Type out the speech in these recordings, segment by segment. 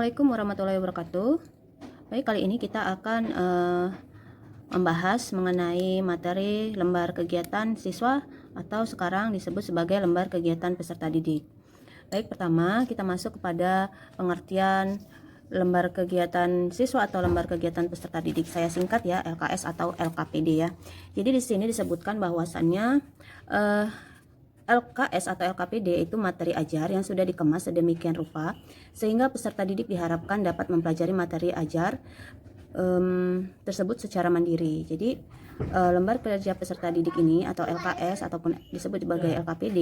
Assalamualaikum warahmatullahi wabarakatuh. Baik, kali ini kita akan membahas mengenai materi lembar kegiatan siswa atau sekarang disebut sebagai lembar kegiatan peserta didik. Baik, pertama kita masuk kepada pengertian lembar kegiatan siswa atau lembar kegiatan peserta didik. Saya singkat ya, LKS atau LKPD ya. Jadi di sini disebutkan bahwasannya LKS atau LKPD itu materi ajar yang sudah dikemas sedemikian rupa sehingga peserta didik diharapkan dapat mempelajari materi ajar tersebut secara mandiri. Jadi lembar kerja peserta didik ini atau LKS ataupun disebut sebagai LKPD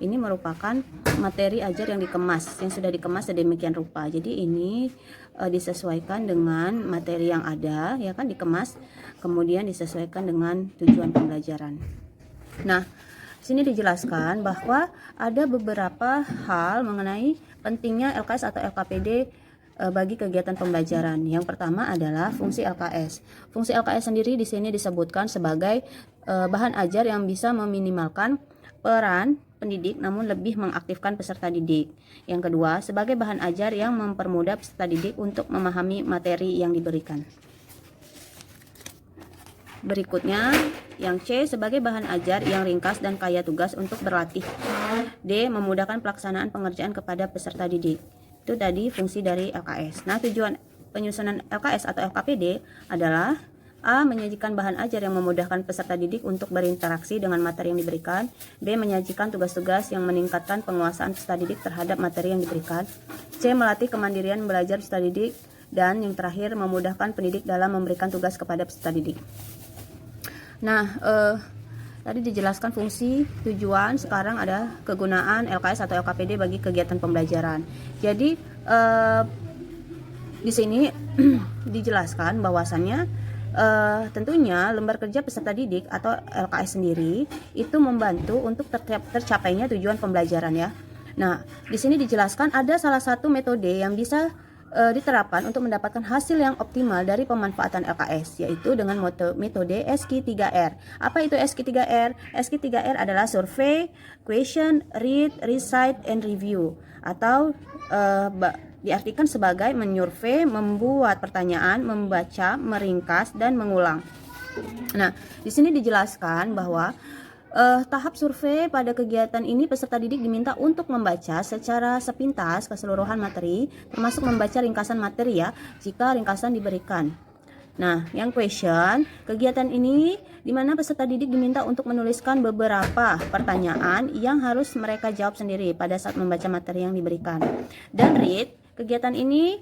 ini merupakan materi ajar yang dikemas, yang sudah dikemas sedemikian rupa. Jadi ini disesuaikan dengan materi yang ada, ya kan, dikemas kemudian disesuaikan dengan tujuan pembelajaran. Nah, sini dijelaskan bahwa ada beberapa hal mengenai pentingnya LKS atau LKPD bagi kegiatan pembelajaran. Yang pertama adalah fungsi LKS. Fungsi LKS sendiri di sini disebutkan sebagai bahan ajar yang bisa meminimalkan peran pendidik namun lebih mengaktifkan peserta didik. Yang kedua, sebagai bahan ajar yang mempermudah peserta didik untuk memahami materi yang diberikan. Berikutnya, yang C, sebagai bahan ajar yang ringkas dan kaya tugas untuk berlatih. D, memudahkan pelaksanaan pengerjaan kepada peserta didik. Itu tadi fungsi dari LKS. Nah, tujuan penyusunan LKS atau LKPD adalah A, menyajikan bahan ajar yang memudahkan peserta didik untuk berinteraksi dengan materi yang diberikan. B, menyajikan tugas-tugas yang meningkatkan penguasaan peserta didik terhadap materi yang diberikan. C, melatih kemandirian belajar peserta didik. Dan yang terakhir, memudahkan pendidik dalam memberikan tugas kepada peserta didik. Nah, tadi dijelaskan fungsi, tujuan, sekarang ada kegunaan LKS atau LKPD bagi kegiatan pembelajaran. Jadi di sini dijelaskan bahwasannya tentunya lembar kerja peserta didik atau LKS sendiri itu membantu untuk tercapainya tujuan pembelajaran ya. Nah, di sini dijelaskan ada salah satu metode yang bisa diterapkan untuk mendapatkan hasil yang optimal dari pemanfaatan LKS, yaitu dengan metode SQ3R. Apa itu SQ3R? SQ3R adalah survey, question, read, recite, and review, atau diartikan sebagai menyurvei, membuat pertanyaan, membaca, meringkas, dan mengulang. Nah, di sini dijelaskan bahwa tahap survei pada kegiatan ini peserta didik diminta untuk membaca secara sepintas keseluruhan materi, termasuk membaca ringkasan materi ya, jika ringkasan diberikan. Nah, yang question, kegiatan ini di mana peserta didik diminta untuk menuliskan beberapa pertanyaan yang harus mereka jawab sendiri pada saat membaca materi yang diberikan. Dan read, kegiatan ini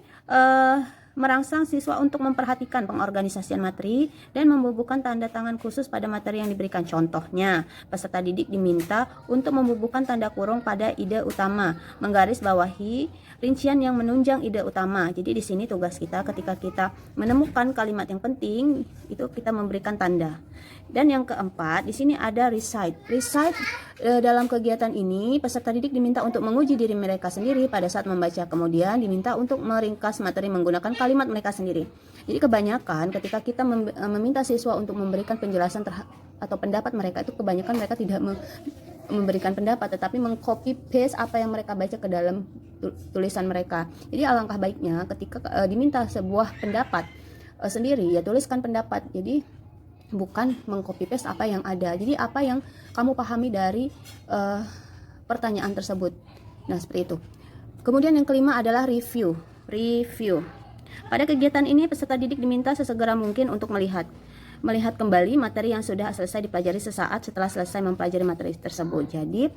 merangsang siswa untuk memperhatikan pengorganisasian materi dan membubuhkan tanda tangan khusus pada materi yang diberikan. Contohnya, peserta didik diminta untuk membubuhkan tanda kurung pada ide utama, menggarisbawahi rincian yang menunjang ide utama. Jadi di sini tugas kita ketika kita menemukan kalimat yang penting, itu kita memberikan tanda. Dan yang keempat, di sini ada recite. Recite dalam kegiatan ini peserta didik diminta untuk menguji diri mereka sendiri pada saat membaca, kemudian diminta untuk meringkas materi menggunakan kalimat mereka sendiri. Jadi kebanyakan ketika kita meminta siswa untuk memberikan penjelasan atau pendapat mereka, itu kebanyakan mereka tidak memberikan pendapat tetapi mengcopy paste apa yang mereka baca ke dalam tulisan mereka. Jadi alangkah baiknya ketika diminta sebuah pendapat sendiri, ya tuliskan pendapat. Jadi bukan mengcopy paste apa yang ada. Jadi apa yang kamu pahami dari pertanyaan tersebut. Nah, seperti itu. Kemudian yang kelima adalah review. Pada kegiatan ini peserta didik diminta sesegera mungkin untuk melihat kembali materi yang sudah selesai dipelajari sesaat setelah selesai mempelajari materi tersebut. Jadi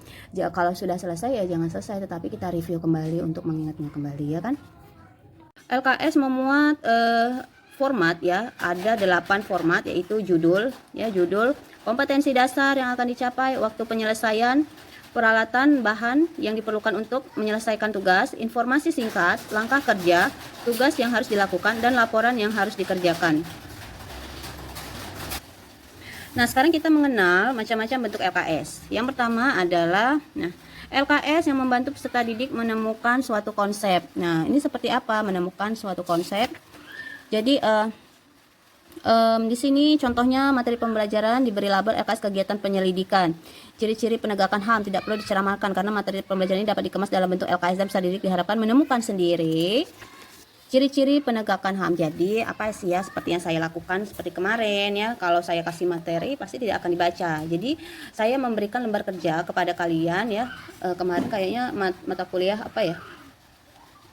kalau sudah selesai ya jangan selesai, tetapi kita review kembali untuk mengingatnya kembali, ya kan. LKS memuat format ya, ada 8 format, yaitu judul, kompetensi dasar yang akan dicapai, waktu penyelesaian, peralatan, bahan yang diperlukan untuk menyelesaikan tugas, informasi singkat, langkah kerja, tugas yang harus dilakukan, dan laporan yang harus dikerjakan. Nah, sekarang kita mengenal macam-macam bentuk LKS. Yang pertama adalah LKS yang membantu peserta didik menemukan suatu konsep. Nah, ini seperti apa menemukan suatu konsep? Jadi di sini contohnya materi pembelajaran diberi label LKS kegiatan penyelidikan. Ciri-ciri penegakan HAM tidak perlu diceramakan karena materi pembelajaran ini dapat dikemas dalam bentuk LKS dan peserta didik diharapkan menemukan sendiri Ciri-ciri penegakan HAM. Jadi apa sih ya, seperti yang saya lakukan seperti kemarin ya. Kalau saya kasih materi pasti tidak akan dibaca. Jadi saya memberikan lembar kerja kepada kalian ya. Kemarin kayaknya mata kuliah apa ya,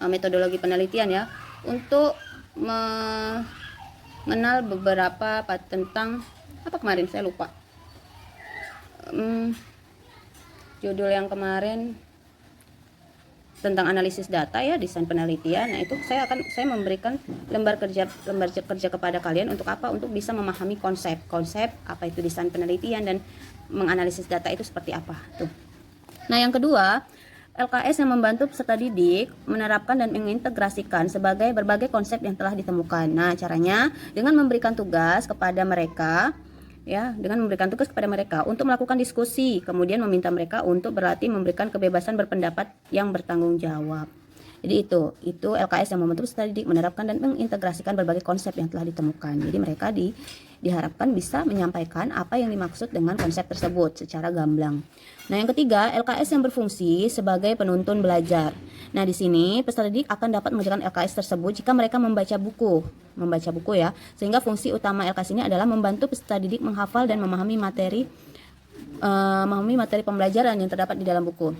metodologi penelitian ya, untuk mengenal beberapa tentang apa kemarin saya lupa. Judul yang kemarin tentang analisis data ya, desain penelitian. Nah, itu saya memberikan lembar kerja kepada kalian untuk apa? Untuk bisa memahami konsep apa itu desain penelitian dan menganalisis data itu seperti apa tuh. Nah, yang kedua, LKS yang membantu peserta didik menerapkan dan mengintegrasikan berbagai konsep yang telah ditemukan. Nah, caranya dengan memberikan tugas kepada mereka ya, untuk melakukan diskusi, kemudian meminta mereka untuk berlatih memberikan kebebasan berpendapat yang bertanggung jawab. Jadi itu LKS yang membantu peserta didik menerapkan dan mengintegrasikan berbagai konsep yang telah ditemukan. Jadi mereka diharapkan bisa menyampaikan apa yang dimaksud dengan konsep tersebut secara gamblang. Nah, yang ketiga, LKS yang berfungsi sebagai penuntun belajar. Nah, di sini peserta didik akan dapat mengerjakan LKS tersebut jika mereka membaca buku ya. Sehingga fungsi utama LKS ini adalah membantu peserta didik menghafal dan memahami materi pembelajaran yang terdapat di dalam buku.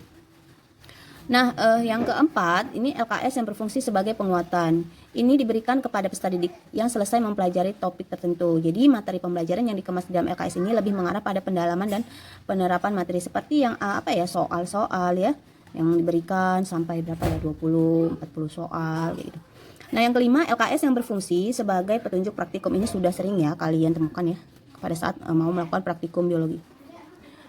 Nah, yang keempat, ini LKS yang berfungsi sebagai penguatan. Ini diberikan kepada peserta didik yang selesai mempelajari topik tertentu. Jadi, materi pembelajaran yang dikemas di dalam LKS ini lebih mengarah pada pendalaman dan penerapan materi seperti yang soal-soal ya, yang diberikan sampai berapa ya, 20, 40 soal gitu. Nah, yang kelima, LKS yang berfungsi sebagai petunjuk praktikum. Ini sudah sering ya kalian temukan ya pada saat mau melakukan praktikum biologi.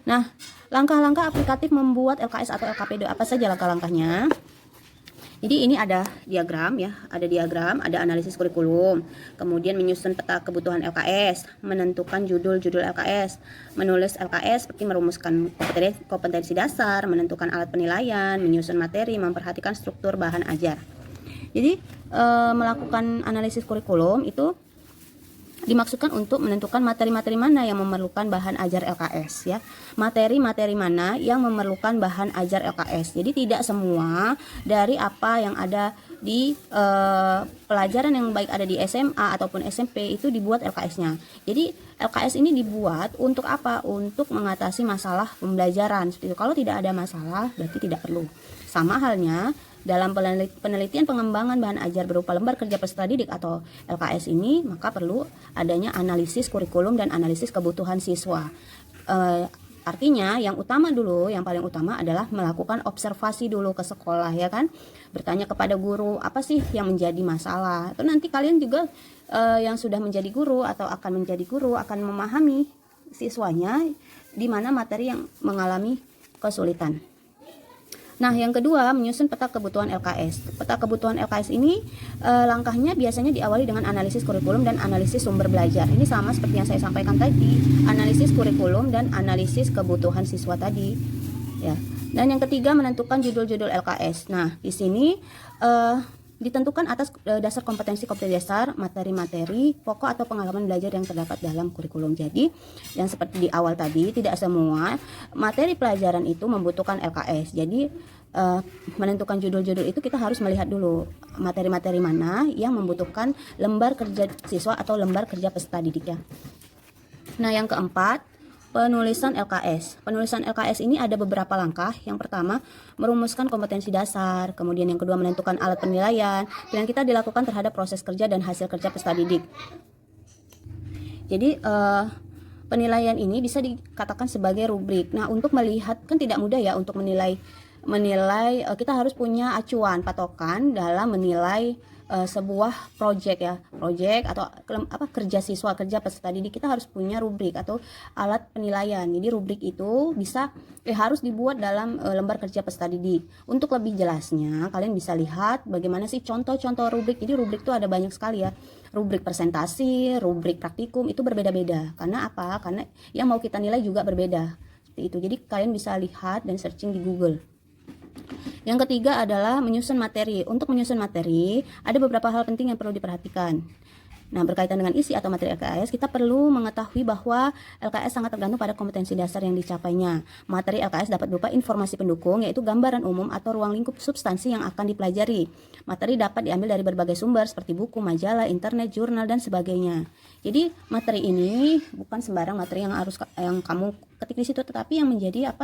Nah, langkah-langkah aplikatif membuat LKS atau LKP, apa saja langkah-langkahnya? Jadi ini ada diagram ya, ada analisis kurikulum, kemudian menyusun peta kebutuhan LKS, menentukan judul-judul LKS, menulis LKS seperti merumuskan kompetensi dasar, menentukan alat penilaian, menyusun materi, memperhatikan struktur bahan ajar. Jadi melakukan analisis kurikulum itu dimaksudkan untuk menentukan materi-materi mana yang memerlukan bahan ajar LKS ya. Materi-materi mana yang memerlukan bahan ajar LKS. Jadi tidak semua dari apa yang ada di pelajaran yang baik ada di SMA ataupun SMP itu dibuat LKS-nya. Jadi LKS ini dibuat untuk apa? Untuk mengatasi masalah pembelajaran. Seperti itu. Kalau tidak ada masalah berarti tidak perlu. Sama halnya dalam penelitian pengembangan bahan ajar berupa lembar kerja peserta didik atau LKS ini, maka perlu adanya analisis kurikulum dan analisis kebutuhan siswa. Artinya yang paling utama adalah melakukan observasi dulu ke sekolah ya kan, bertanya kepada guru apa sih yang menjadi masalah. Atau nanti kalian juga yang sudah menjadi guru atau akan menjadi guru akan memahami siswanya di mana materi yang mengalami kesulitan. Nah, yang kedua, menyusun peta kebutuhan LKS. Peta kebutuhan LKS ini langkahnya biasanya diawali dengan analisis kurikulum dan analisis sumber belajar. Ini sama seperti yang saya sampaikan tadi, analisis kurikulum dan analisis kebutuhan siswa tadi. Ya. Dan yang ketiga, menentukan judul-judul LKS. Nah, di sini ditentukan atas dasar kompetensi dasar, materi-materi, pokok atau pengalaman belajar yang terdapat dalam kurikulum. Jadi, yang seperti di awal tadi, tidak semua materi pelajaran itu membutuhkan LKS. Jadi, menentukan judul-judul itu kita harus melihat dulu materi-materi mana yang membutuhkan lembar kerja siswa atau lembar kerja peserta didik ya. Nah, yang keempat, penulisan LKS. Penulisan LKS ini ada beberapa langkah. Yang pertama, merumuskan kompetensi dasar. Kemudian yang kedua, menentukan alat penilaian. Pilihan kita dilakukan terhadap proses kerja dan hasil kerja peserta didik. Jadi, penilaian ini bisa dikatakan sebagai rubrik. Nah, untuk melihat, kan tidak mudah ya untuk menilai kita harus punya acuan, patokan dalam menilai sebuah proyek atau kerja siswa, kerja peserta didik. Kita harus punya rubrik atau alat penilaian. Jadi rubrik itu harus dibuat dalam lembar kerja peserta didik. Untuk lebih jelasnya kalian bisa lihat bagaimana sih contoh-contoh rubrik. Jadi rubrik itu ada banyak sekali ya. Rubrik presentasi, rubrik praktikum itu berbeda-beda. Karena apa? Karena yang mau kita nilai juga berbeda. Seperti itu. Jadi kalian bisa lihat dan searching di Google. Yang ketiga adalah menyusun materi. Untuk menyusun materi, ada beberapa hal penting yang perlu diperhatikan. Nah, berkaitan dengan isi atau materi LKS, kita perlu mengetahui bahwa LKS sangat tergantung pada kompetensi dasar yang dicapainya. Materi LKS dapat berupa informasi pendukung, yaitu gambaran umum atau ruang lingkup substansi yang akan dipelajari. Materi dapat diambil dari berbagai sumber seperti buku, majalah, internet, jurnal, dan sebagainya. Jadi, materi ini bukan sembarang materi yang kamu ketik di situ, tetapi yang menjadi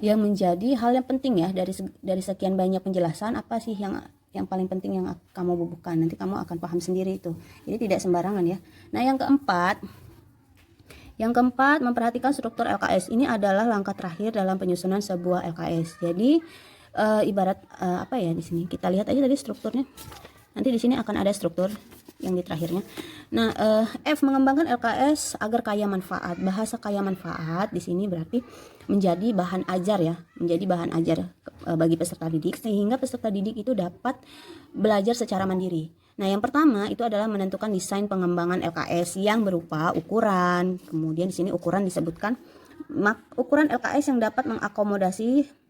yang menjadi hal yang penting ya dari sekian banyak penjelasan, apa sih yang paling penting yang kamu bubuhkan. Nanti kamu akan paham sendiri itu. Jadi tidak sembarangan ya. Nah, yang keempat, memperhatikan struktur LKS. Ini adalah langkah terakhir dalam penyusunan sebuah LKS. Jadi di sini kita lihat aja tadi strukturnya. Nanti di sini akan ada struktur yang di terakhirnya. Nah, F, mengembangkan LKS agar kaya manfaat. Bahasa kaya manfaat di sini berarti menjadi bahan ajar ya, bagi peserta didik, sehingga peserta didik itu dapat belajar secara mandiri. Nah, yang pertama itu adalah menentukan desain pengembangan LKS yang berupa ukuran. Kemudian di sini ukuran disebutkan ukuran LKS yang dapat mengakomodasi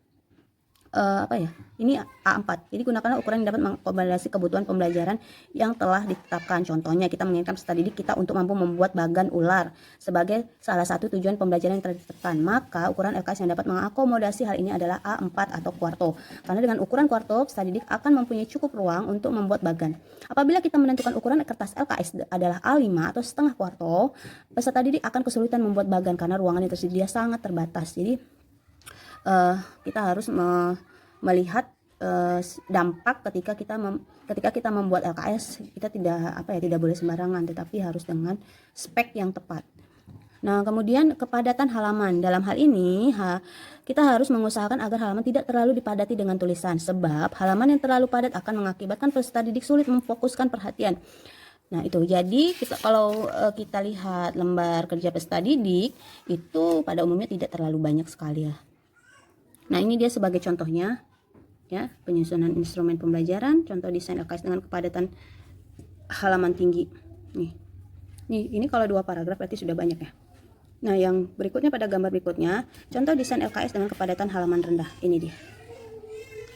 ini A4. Jadi gunakanlah ukuran yang dapat mengakomodasi kebutuhan pembelajaran yang telah ditetapkan. Contohnya, kita menginginkan peserta didik kita untuk mampu membuat bagan ular sebagai salah satu tujuan pembelajaran yang telah ditetapkan. Maka ukuran LKS yang dapat mengakomodasi hal ini adalah A4 atau kuarto. Karena dengan ukuran kuarto, peserta didik akan mempunyai cukup ruang untuk membuat bagan. Apabila kita menentukan ukuran kertas LKS adalah A5 atau setengah kuarto, peserta didik akan kesulitan membuat bagan karena ruangan yang tersedia sangat terbatas. Jadi kita harus melihat dampak ketika kita membuat LKS. Kita tidak boleh sembarangan, tetapi harus dengan spek yang tepat. Nah, kemudian kepadatan halaman. Dalam hal ini kita harus mengusahakan agar halaman tidak terlalu dipadati dengan tulisan, sebab halaman yang terlalu padat akan mengakibatkan peserta didik sulit memfokuskan perhatian. Nah, itu jadi kalau kita lihat lembar kerja peserta didik itu pada umumnya tidak terlalu banyak sekali ya. Nah, ini dia sebagai contohnya ya, penyusunan instrumen pembelajaran, contoh desain LKS dengan kepadatan halaman tinggi. Ini kalau 2 paragraf berarti sudah banyak ya. Nah, yang berikutnya pada gambar berikutnya, contoh desain LKS dengan kepadatan halaman rendah. Ini dia.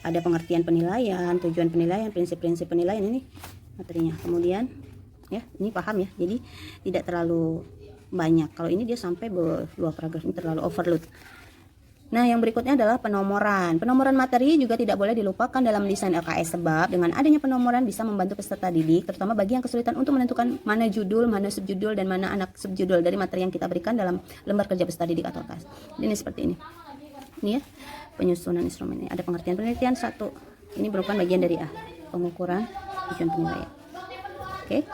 Ada pengertian penilaian, tujuan penilaian, prinsip-prinsip penilaian, ini materinya. Kemudian ya, ini paham ya. Jadi tidak terlalu banyak. Kalau ini dia sampai 2 paragraf, ini terlalu overload. Nah, yang berikutnya adalah penomoran. Penomoran materi juga tidak boleh dilupakan dalam desain LKS, sebab dengan adanya penomoran bisa membantu peserta didik, terutama bagi yang kesulitan untuk menentukan mana judul, mana subjudul, dan mana anak subjudul dari materi yang kita berikan dalam lembar kerja peserta didik atau LKS. Ini seperti ini. Ini ya, penyusunan instrumen ini. Ada pengertian penelitian 1. Ini merupakan bagian dari A, pengukuran tujuan penilaian. Oke.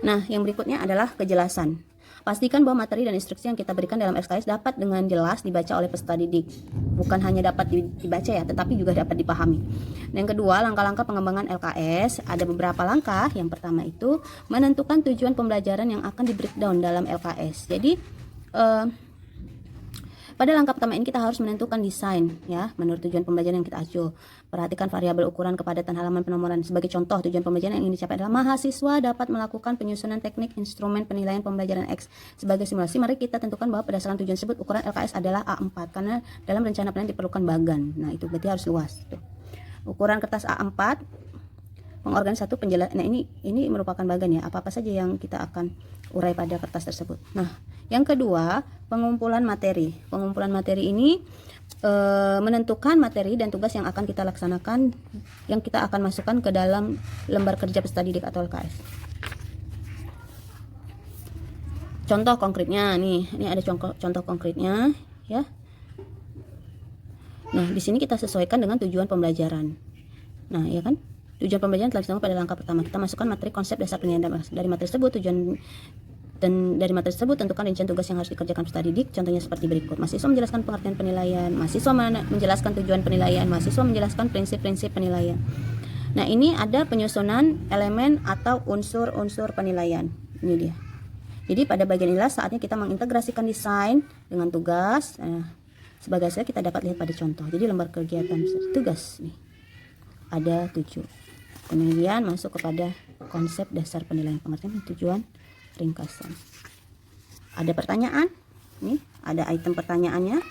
Nah, yang berikutnya adalah kejelasan. Pastikan bahwa materi dan instruksi yang kita berikan dalam LKS dapat dengan jelas dibaca oleh peserta didik. Bukan hanya dapat dibaca ya, tetapi juga dapat dipahami. Dan yang kedua, langkah-langkah pengembangan LKS. Ada beberapa langkah. Yang pertama itu menentukan tujuan pembelajaran yang akan di-breakdown dalam LKS. Jadi pada langkah pertama ini kita harus menentukan desain ya, menurut tujuan pembelajaran yang kita acuh. Perhatikan variabel ukuran kepadatan halaman penomoran. Sebagai contoh, tujuan pembelajaran yang ingin dicapai adalah mahasiswa dapat melakukan penyusunan teknik instrumen penilaian pembelajaran X sebagai simulasi. Mari kita tentukan bahwa berdasarkan tujuan tersebut ukuran LKS adalah A4 karena dalam rencana penilaian diperlukan bagan. Nah, itu berarti harus luas tuh. Ukuran kertas A4, pengorganan 1 penjelasan. Nah, ini merupakan bagan ya. Apa-apa saja yang kita akan urai pada kertas tersebut. Nah, yang kedua, pengumpulan materi. Pengumpulan materi ini menentukan materi dan tugas yang akan kita laksanakan, yang kita akan masukkan ke dalam lembar kerja peserta didik atau LKS. Contoh konkretnya nih, ini ada contoh konkretnya ya. Nah, di sini kita sesuaikan dengan tujuan pembelajaran. Nah, ya kan? Tujuan pembelajaran telah disebutkan pada langkah pertama. Kita masukkan materi konsep dasar penilaian dari materi tersebut. Dari materi tersebut tentukan rincian tugas yang harus dikerjakan peserta didik. Contohnya seperti berikut. Mahasiswa menjelaskan pengertian penilaian, mahasiswa menjelaskan tujuan penilaian, mahasiswa menjelaskan prinsip-prinsip penilaian. Nah, ini ada penyusunan elemen atau unsur-unsur penilaian. Ini dia. Jadi pada bagian inilah saatnya kita mengintegrasikan desain dengan tugas. Sebagai hasil kita dapat lihat pada contoh. Jadi lembar kegiatan tugas nih ada 7. Kemudian masuk kepada konsep dasar penilaian, pengertian, tujuan, ringkasan. Ada pertanyaan, nih ada item pertanyaannya,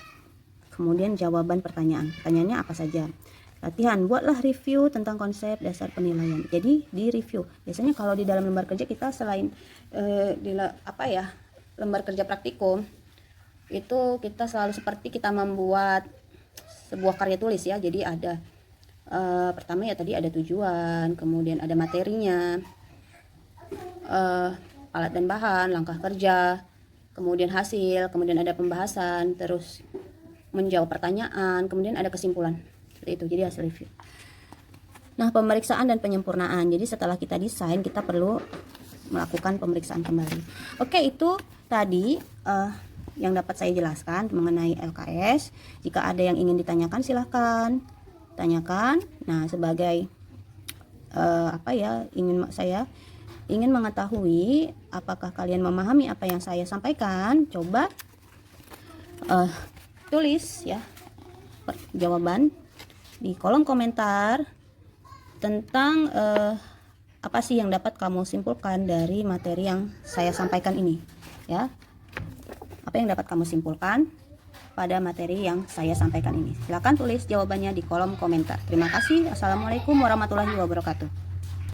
kemudian jawaban pertanyaan. Pertanyaannya apa saja? latihan, buatlah review tentang konsep dasar penilaian. Jadi di review. Biasanya kalau di dalam lembar kerja kita selain lembar kerja praktikum itu kita selalu seperti kita membuat sebuah karya tulis ya. Jadi ada pertama ya tadi ada tujuan, kemudian ada materinya, alat dan bahan, langkah kerja, kemudian hasil, kemudian ada pembahasan, terus menjawab pertanyaan, kemudian ada kesimpulan. Seperti itu, jadi hasil review. Nah, pemeriksaan dan penyempurnaan. Jadi setelah kita desain, kita perlu melakukan pemeriksaan kembali. Oke, itu tadi yang dapat saya jelaskan mengenai LKS. Jika ada yang ingin ditanyakan, silahkan tanyakan. Nah, sebagai saya ingin mengetahui apakah kalian memahami apa yang saya sampaikan. Coba tulis ya jawaban di kolom komentar tentang apa sih yang dapat kamu simpulkan dari materi yang saya sampaikan ini ya. Apa yang dapat kamu simpulkan pada materi yang saya sampaikan ini? Silakan tulis jawabannya di kolom komentar. Terima kasih. Assalamualaikum warahmatullahi wabarakatuh.